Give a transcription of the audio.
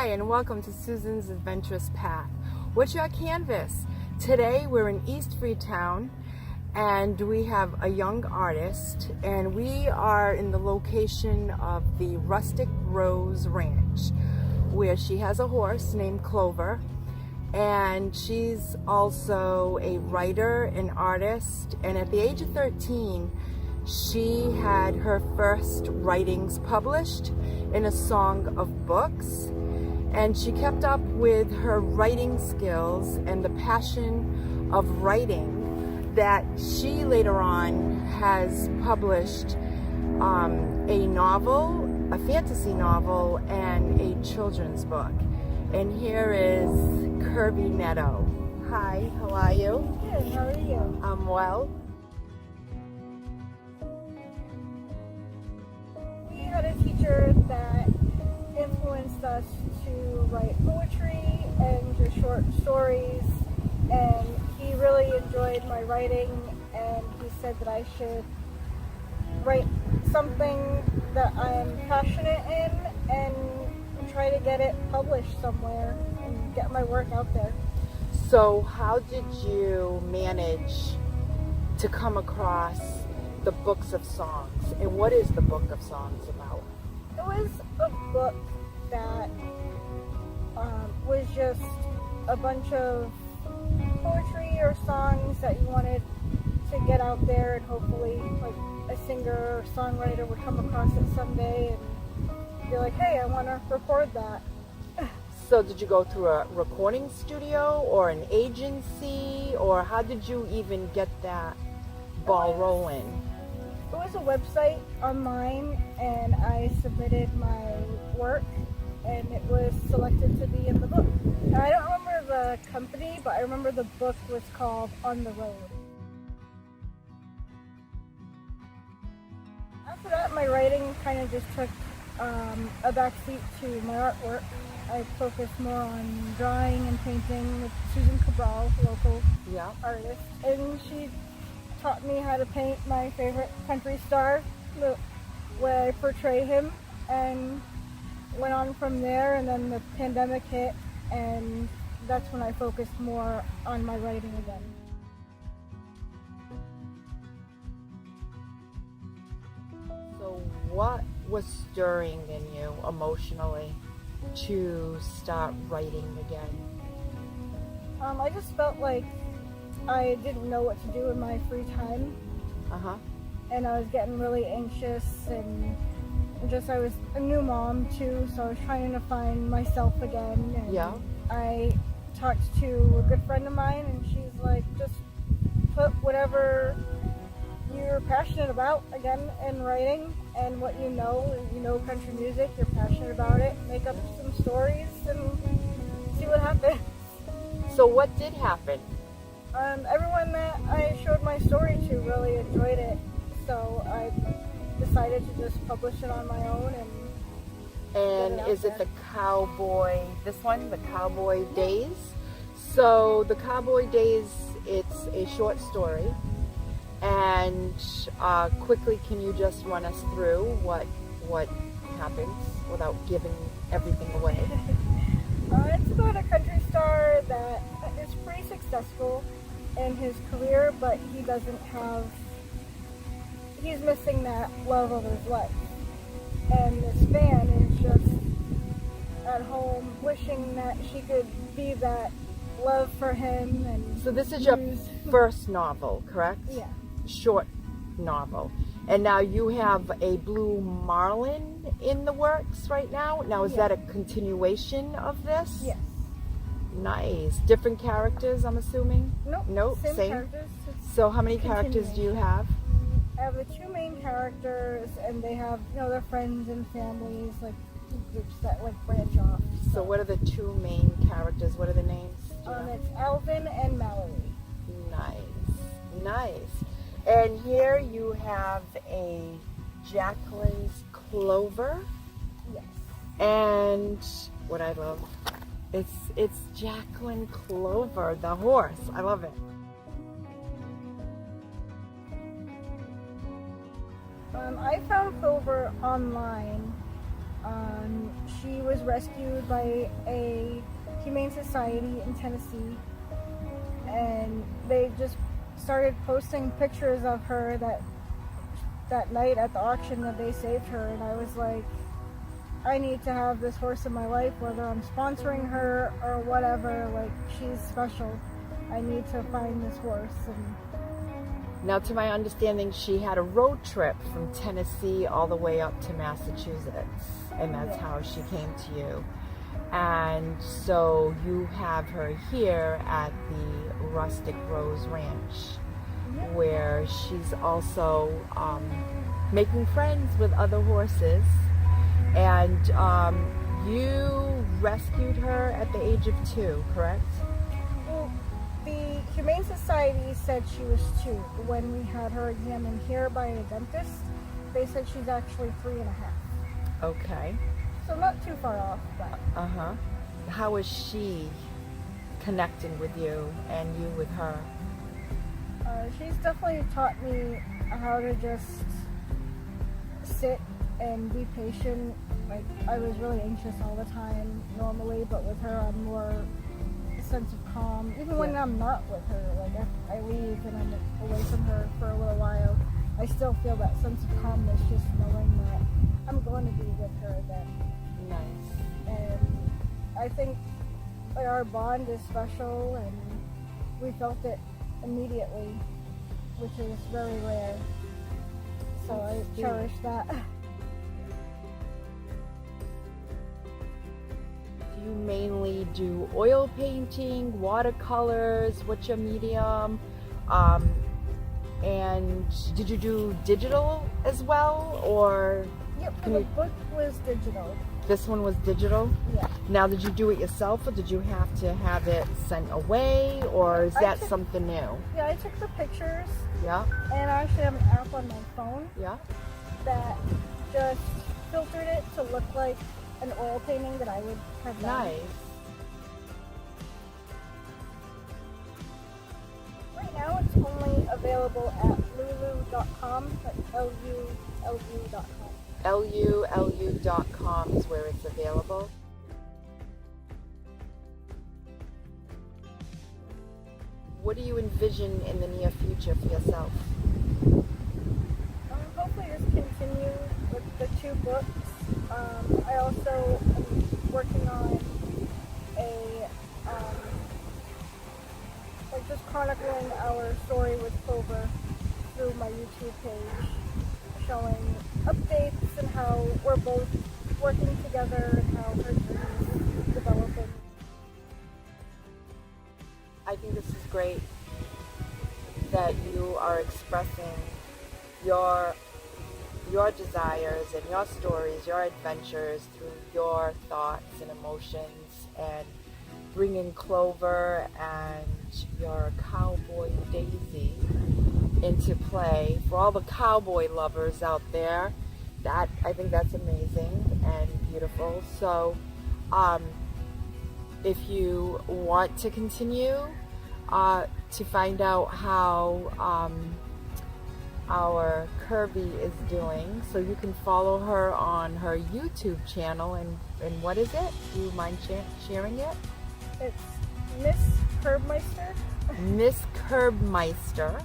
Hi, and welcome to Susan's Adventurous Path. What's your canvas? Today we're in East Freetown and we have a young artist, and we are in the location of the Rustic Rose Ranch, where she has a horse named Clover, and she's also a writer, an artist, and at the age of 13 she had her first writings published in a song of books, and she kept up with her writing skills and the passion of writing that she later on has published a novel, a fantasy novel, and a children's book. And here is Kirby Meadow. Hi, how are you? Good, how are you? I'm well. We had a teacher that influenced us to write poetry and just short stories, and he really enjoyed my writing, and he said that I should write something that I'm passionate in and try to get it published somewhere and get my work out there. So how did you manage to come across the books of songs, and what is the book of songs about? It was a book that was just a bunch of poetry or songs that you wanted to get out there, and hopefully like a singer or songwriter would come across it someday and be like, hey, I want to record that. So did you go through a recording studio or an agency, or how did you even get that ball rolling? It was a website online, and I submitted my work, and it was selected to be in the book. And I don't remember the company, but I remember the book was called On the Road. After that, my writing kind of just took a backseat to my artwork. I focused more on drawing and painting with Susan local artist, and she taught me how to paint my favorite country star, the way I portray him, and went on from there. And then the pandemic hit, and that's when I focused more on my writing again. So what was stirring in you emotionally to start writing again? I just felt like I didn't know what to do in my free time. And I was getting really anxious, and just I was a new mom too, so I was trying to find myself again. And I talked to a good friend of mine, and she's like, just put whatever you're passionate about again in writing, and what you know country music, you're passionate about it, make up some stories and see what happens. So what did happen? Everyone that I showed my story to really enjoyed it, so I decided to just publish it on my own. And is it the Cowboy, this one, the Cowboy Days? So the Cowboy Days, it's a short story, and quickly, can you just run us through what happens without giving everything away? It's about a country star that is pretty successful in his career, but he's missing that love of his life. And this fan is just at home wishing that she could be that love for him. And so this is your first novel, correct? Yeah. Short novel. And now you have a Blue Marlin in the works right now. Now, is that a continuation of this? Yes. Nice. Different characters, I'm assuming? Nope. Same? Characters. So how many characters do you have? I have the two main characters, and they have, their friends and families, like groups that like branch off. So what are the two main characters? What are the names? It's Alvin and Mallory. Nice. And here you have a Jacqueline's Clover. Yes. And what I love, it's Jacqueline Clover, the horse. I love it. I found Clover online, She was rescued by a humane society in Tennessee, and they just started posting pictures of her that night at the auction that they saved her, and I was like, I need to have this horse in my life, whether I'm sponsoring her or whatever. Like, she's special. I need to find this horse. And now, to my understanding, she had a road trip from Tennessee all the way up to Massachusetts, and that's how she came to you. And so you have her here at the Rustic Rose Ranch, where she's also making friends with other horses. And you rescued her at the age of 2, correct? Well, the Humane Society said she was 2. When we had her examined here by a dentist, they said she's actually 3.5. Okay. So not too far off, but... How is she connecting with you and you with her? She's definitely taught me how to just sit and be patient. Like, I was really anxious all the time normally, but with her I'm more a sense of calm. Even when I'm not with her, like if I leave and I'm away from her for a little while, I still feel that sense of calmness just knowing that I'm going to be with her then. Nice. And I think like, our bond is special, and we felt it immediately, which is very rare. So I cherish that. Do you mainly do oil painting, watercolors? What's your medium? And did you do digital as well, or? Yep, the book was digital. This one was digital? Yeah. Now, did you do it yourself, or did you have to have it sent away, or is that something new? Yeah, I took the pictures. Yeah. And I actually have an app on my phone. Yeah. That just filtered it to look like an oil painting that I would have done. Nice. Right now it's only available at lulu.com, that's lulu.com. lulu.com is where it's available. What do you envision in the near future for yourself? Hopefully just continue with the 2 books. I also am working on a like just chronicling our story with Clover through my YouTube page, showing updates and how we're both working together and how her journey is developing. I think this is great that you are expressing your desires and your stories, your adventures through your thoughts and emotions, and bringing Clover and your cowboy Daisy into play for all the cowboy lovers out there. I think that's amazing and beautiful. So if you want to continue to find out how our Kirby is doing, so you can follow her on her YouTube channel. And what is it? Do you mind sharing it? It's Miss Curbmeister. Miss Curbmeister.